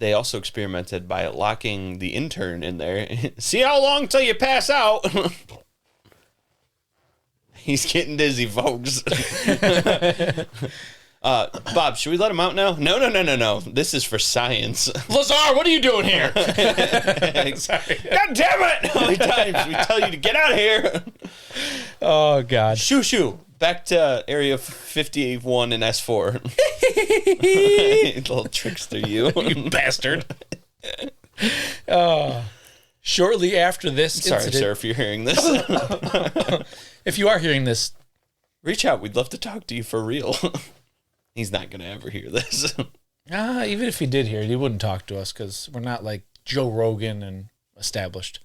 they also experimented by locking the intern in there. See how long till you pass out. He's getting dizzy, folks. Bob, should we let him out now? No. This is for science. Lazar, what are you doing here? Sorry. God damn it! How many times we tell you to get out of here? Oh, God. Shoo. Back to Area 51 and S4. Little trickster, you. You bastard. Shortly after this Sorry, incident... sir, if you're hearing this. If you are hearing this... Reach out. We'd love to talk to you for real. He's not going to ever hear this. Even if he did hear it, he wouldn't talk to us because we're not like Joe Rogan and established.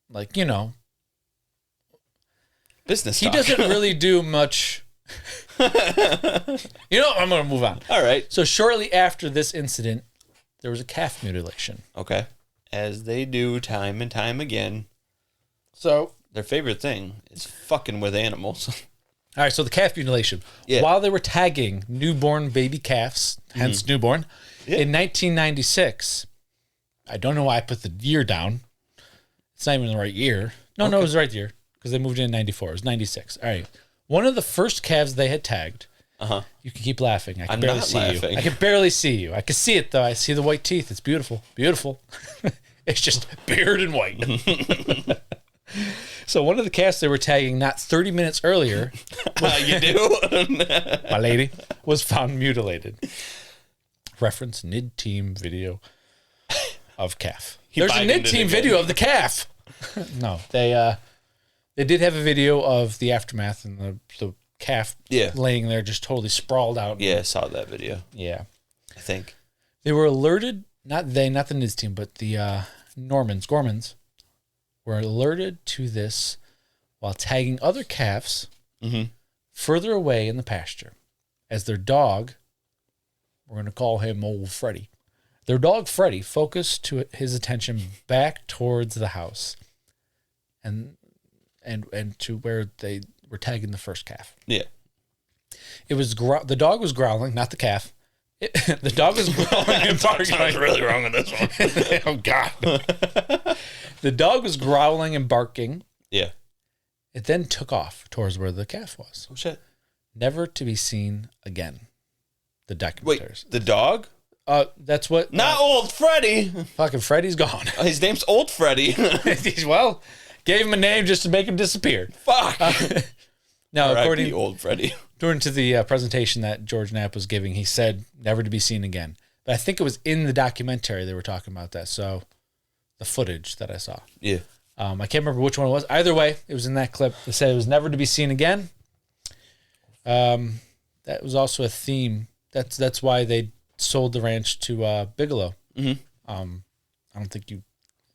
Like, you know... Business He talk. doesn't really do much. I'm going to move on. All right. So shortly after this incident, there was a calf mutilation. Okay. As they do time and time again. So their favorite thing is fucking with animals. All right, so the calf mutilation. Yeah. While they were tagging newborn baby calves, hence newborn, in 1996, I don't know why I put the year down. It's not even the right year. No, it was the right year. Because they moved in 94. It was 96. All right. One of the first calves they had tagged. You can keep laughing. I can barely see you. I can barely see you. I can see it, though. I see the white teeth. It's beautiful. Beautiful. It's just beard and white. So one of the calves they were tagging not 30 minutes earlier. You do? My lady. Was found mutilated. Reference NID team video of calf. There's a NID team video of the calf. No, they did have a video of the aftermath and the calf laying there just totally sprawled out. Yeah, I saw that video. Yeah. I think. They were alerted, not the NIDS team, but the Gormans were alerted to this while tagging other calves further away in the pasture as their dog, we're going to call him old Freddy, their dog Freddy focused his attention back towards the house and to where they were tagging the first calf. Yeah. It was the dog was growling, not the calf. The dog was growling and barking. Something's really wrong with this one. Oh, God. The dog was growling and barking. Yeah. It then took off towards where the calf was. Oh, shit. Never to be seen again. The documentaries. Wait, the dog? That's what... Not old Freddy. Fucking Freddy's gone. His name's Old Freddy. Well, gave him a name just to make him disappear. Fuck. Now, according Old Freddy. According to the presentation that George Knapp was giving, he said never to be seen again. But I think it was in the documentary they were talking about that. So the footage that I saw. Yeah. I can't remember which one it was. Either way, it was in that clip. They said it was never to be seen again. That was also a theme. That's why they sold the ranch to Bigelow. I don't think you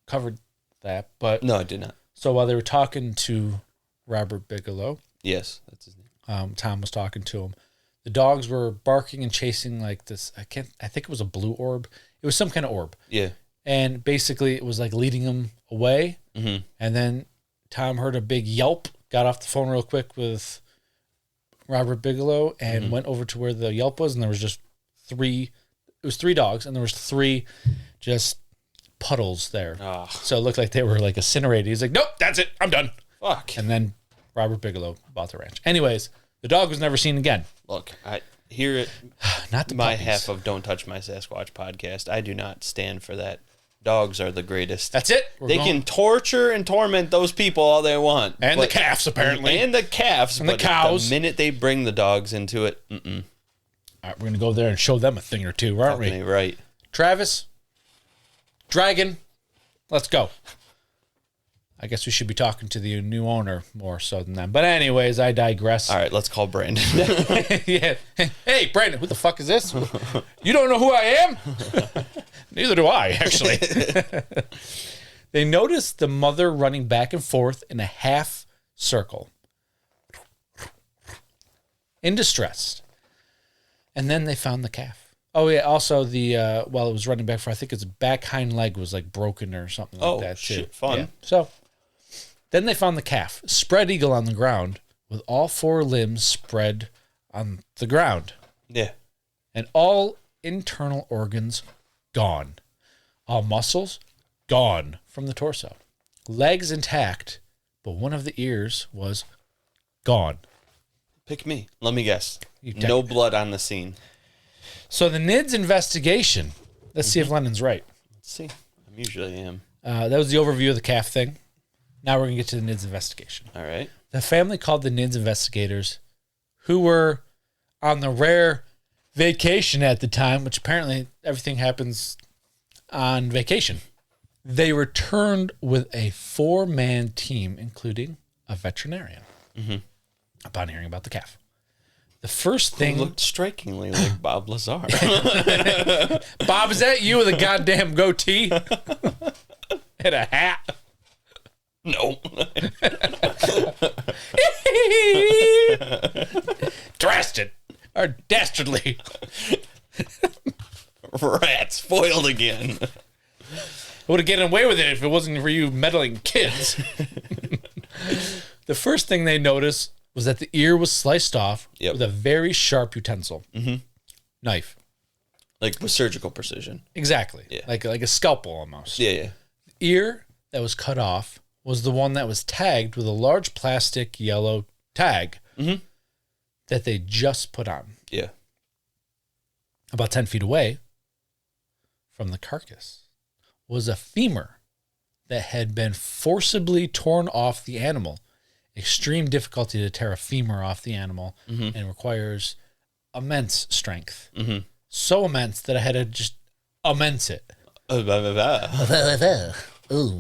covered that, but no, I did not. So while they were talking to Robert Bigelow, yes, that's his name. Tom was talking to him. The dogs were barking and chasing like this. I think it was a blue orb. It was some kind of orb. Yeah. And basically, it was like leading them away. And then Tom heard a big yelp. Got off the phone real quick with Robert Bigelow and went over to where the yelp was, and there was just three. It was 3 dogs, and there was 3 just puddles there. Oh. So it looked like they were like incinerated. He's like, "Nope, that's it. I'm done." Fuck. And then Robert Bigelow bought the ranch. Anyways, the dog was never seen again. Look, I hear it. Not the my puppies. half of Don't Touch My Sasquatch podcast. I do not stand for that. Dogs are the greatest. That's it. They can torture and torment those people all they want. And the calves, apparently. And the calves. And the cows. The minute they bring the dogs into it, All right, we're going to go there and show them a thing or two, aren't we? Right. Travis, Dragon, let's go. I guess we should be talking to the new owner more so than them. But anyways, I digress. All right, let's call Brandon. Yeah. Hey, Brandon, who the fuck is this? You don't know who I am? Neither do I, actually. They noticed the mother running back and forth in a half circle in distress. And then they found the calf. Oh, yeah. Also, while it was running back for, I think its back hind leg was like broken or something like that, too. Shit, fun. Yeah. So then they found the calf, spread eagle on the ground, with all 4 limbs spread on the ground. Yeah. And all internal organs gone. All muscles gone from the torso. Legs intact, but one of the ears was gone. Pick me. Let me guess. No blood on the scene. So the NIDS investigation. Let's see if Lennon's right. Let's see. I usually am. That was the overview of the calf thing. Now we're going to get to the NIDS investigation. All right. The family called the NIDS investigators, who were on the rare vacation at the time, which apparently everything happens on vacation. They returned with a 4-man team, including a veterinarian, upon hearing about the calf. The first thing... Who looked strikingly like Bob Lazar. Bob, is that you with a goddamn goatee? And a hat? No. Drastic. Or dastardly. Rats foiled again. I would have gotten away with it if it wasn't for you meddling kids. The first thing they noticed was that the ear was sliced off with a very sharp utensil. Knife. Like with surgical precision. Exactly. Yeah. Like a scalpel almost. Yeah. The ear that was cut off was the one that was tagged with a large plastic yellow tag that they just put on. Yeah. About 10 feet away from the carcass was a femur that had been forcibly torn off the animal. Extreme difficulty to tear a femur off the animal and requires immense strength. So immense that I had to just immense it. Oh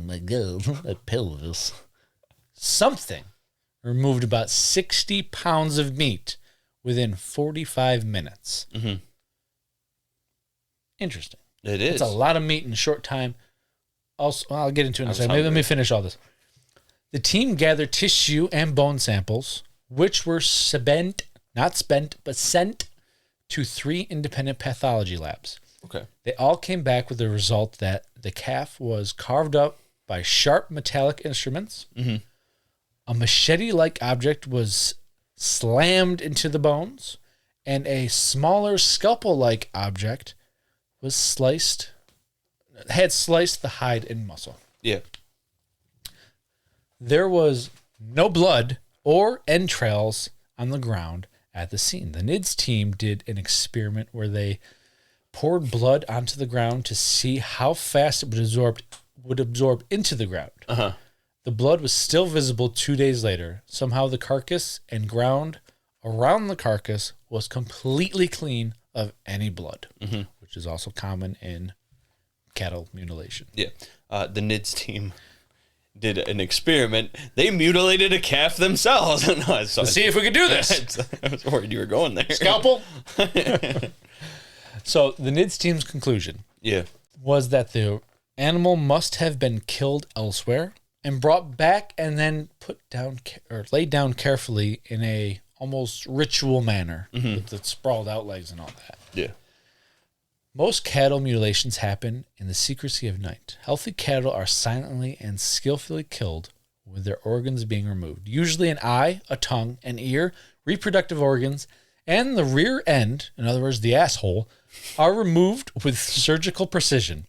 my God, my pelvis. Something removed about 60 pounds of meat within 45 minutes. Interesting. It is. It's a lot of meat in a short time. Also, well, I'll get into it in a second. Maybe let me finish all this. The team gathered tissue and bone samples, which were sent to 3 independent pathology labs. Okay. They all came back with the result that the calf was carved up by sharp metallic instruments. A machete-like object was slammed into the bones, and a smaller scalpel-like object was sliced the hide and muscle. Yeah. There was no blood or entrails on the ground at the scene. The NIDS team did an experiment where they poured blood onto the ground to see how fast it would absorb into the ground. The blood was still visible 2 days later. Somehow the carcass and ground around the carcass was completely clean of any blood, which is also common in cattle mutilation. Yeah. The NIDS team did an experiment. They mutilated a calf themselves. Let's see if we could do this. I was worried you were going there. Scalpel. So the NIDS team's conclusion was that the animal must have been killed elsewhere and brought back and then put down or laid down carefully in a almost ritual manner with the sprawled out legs and all that. Yeah. Most cattle mutilations happen in the secrecy of night. Healthy cattle are silently and skillfully killed with their organs being removed. Usually an eye, a tongue, an ear, reproductive organs, and the rear end, in other words, the asshole, are removed with surgical precision.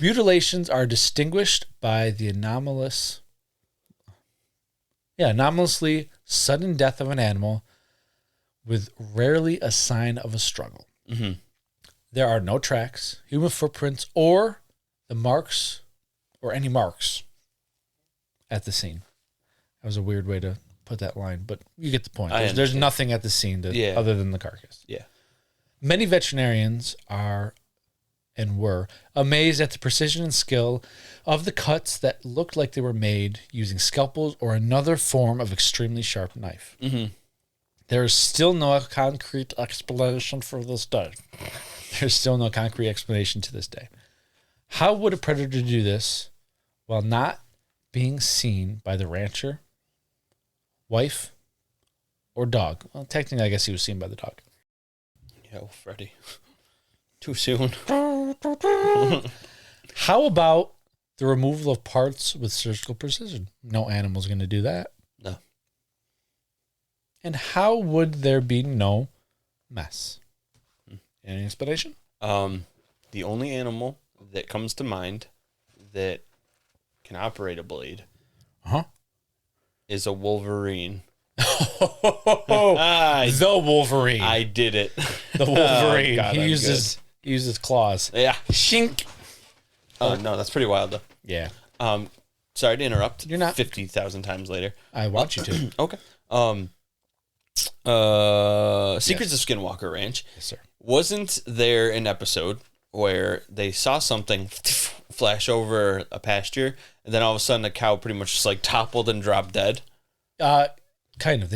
Mutilations are distinguished by the anomalously sudden death of an animal with rarely a sign of a struggle. There are no tracks, human footprints, or the marks, or any marks at the scene. That was a weird way to put that line, but you get the point. There's nothing at the scene other than the carcass. Yeah. Many veterinarians are and were amazed at the precision and skill of the cuts that looked like they were made using scalpels or another form of extremely sharp knife. There is still no concrete explanation for this day. There's still no concrete explanation to this day. How would a predator do this while not being seen by the rancher, wife, or dog? Well, technically, I guess he was seen by the dog. Yeah, well, Freddy. Too soon. How about the removal of parts with surgical precision? No animal's going to do that. No. And how would there be no mess? Any explanation? The only animal that comes to mind that can operate a blade is a wolverine. The Wolverine. I did it. The Wolverine. Oh, God, he I'm uses claws. Yeah. Shink. Oh, no, that's pretty wild, though. Yeah. Sorry to interrupt. You're not. 50,000 times later. I want you to. Okay. Secrets of Skinwalker Ranch. Yes, sir. Wasn't there an episode where they saw something flash over a pasture, and then all of a sudden a cow pretty much just like toppled and dropped dead? Kind of.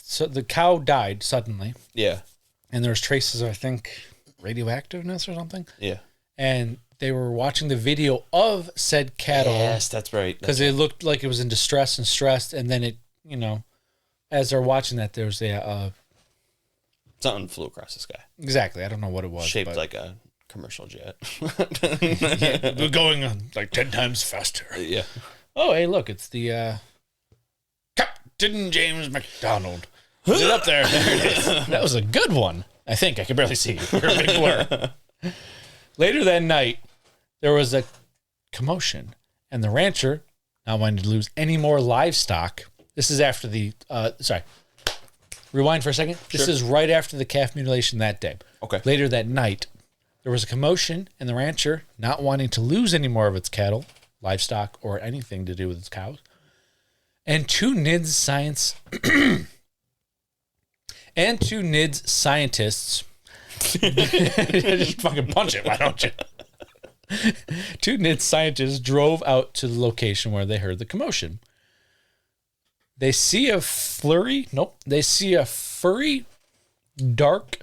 So the cow died suddenly, Yeah. and there was traces of, I think, radioactiveness or something. Yeah. And they were watching the video of said cattle. Yes, that's right. Because it looked like it was in distress and stressed, and then it, as they're watching that, there was Something flew across the sky. exactly. I don't know what it was. Shaped like a commercial jet. yeah, we're going on like 10 times faster. Yeah. Oh, hey, look, it's the Captain James McDonald. Is it up there? There it is. That was a good one. I think I could barely see you. You're a big blur. Later that night, there was a commotion, and the rancher not wanting to lose any more livestock. This is after the rewind for a second. This is right after the calf mutilation that day. Okay. Later that night, there was a commotion, and the rancher, not wanting to lose any more of its cattle, livestock, or anything to do with its cows, and two NIDS scientists just fucking punch it, why don't you? Two NIDS scientists drove out to the location where they heard the commotion. They see a furry, dark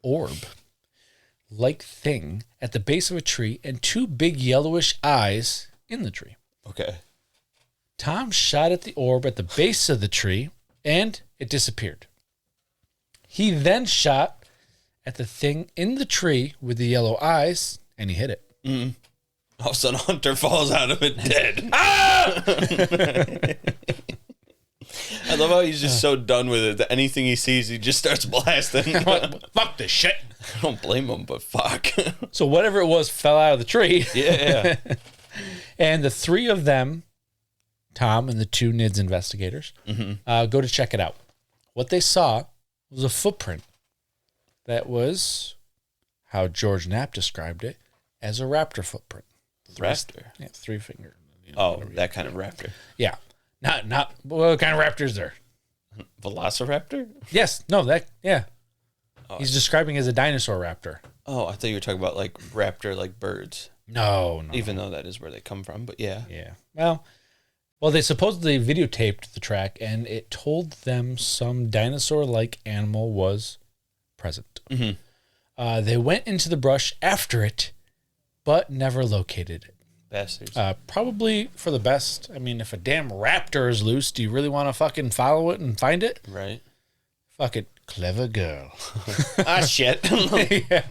orb-like thing at the base of a tree and two big yellowish eyes in the tree. Okay. Tom shot at the orb at the base of the tree, and it disappeared. He then shot at the thing in the tree with the yellow eyes, and he hit it. Mm. All of a sudden, Hunter falls out of it dead. I love how he's just so done with it that anything he sees, he just starts blasting. Fuck this shit. I don't blame him, but fuck. So whatever it was fell out of the tree. Yeah. And the three of them, Tom and the two NIDS investigators, go to check it out. What they saw was a footprint that was how George Knapp described it as a raptor footprint. Raptor? Yeah, 3 finger. That kind of raptor. Yeah. Not what kind of raptor is there? Velociraptor? Yes. No, yeah. He's describing it as a dinosaur raptor. Oh, I thought you were talking about like raptor, like birds. No. Even though that is where they come from, but yeah. Yeah. Well, they supposedly videotaped the track, and it told them some dinosaur-like animal was present. Mm-hmm. They went into the brush after it, but never located it. Bastards. Probably for the best. I mean, if a damn raptor is loose, do you really want to fucking follow it and find it? Right. Fuck it. Clever girl. Shit. Yeah.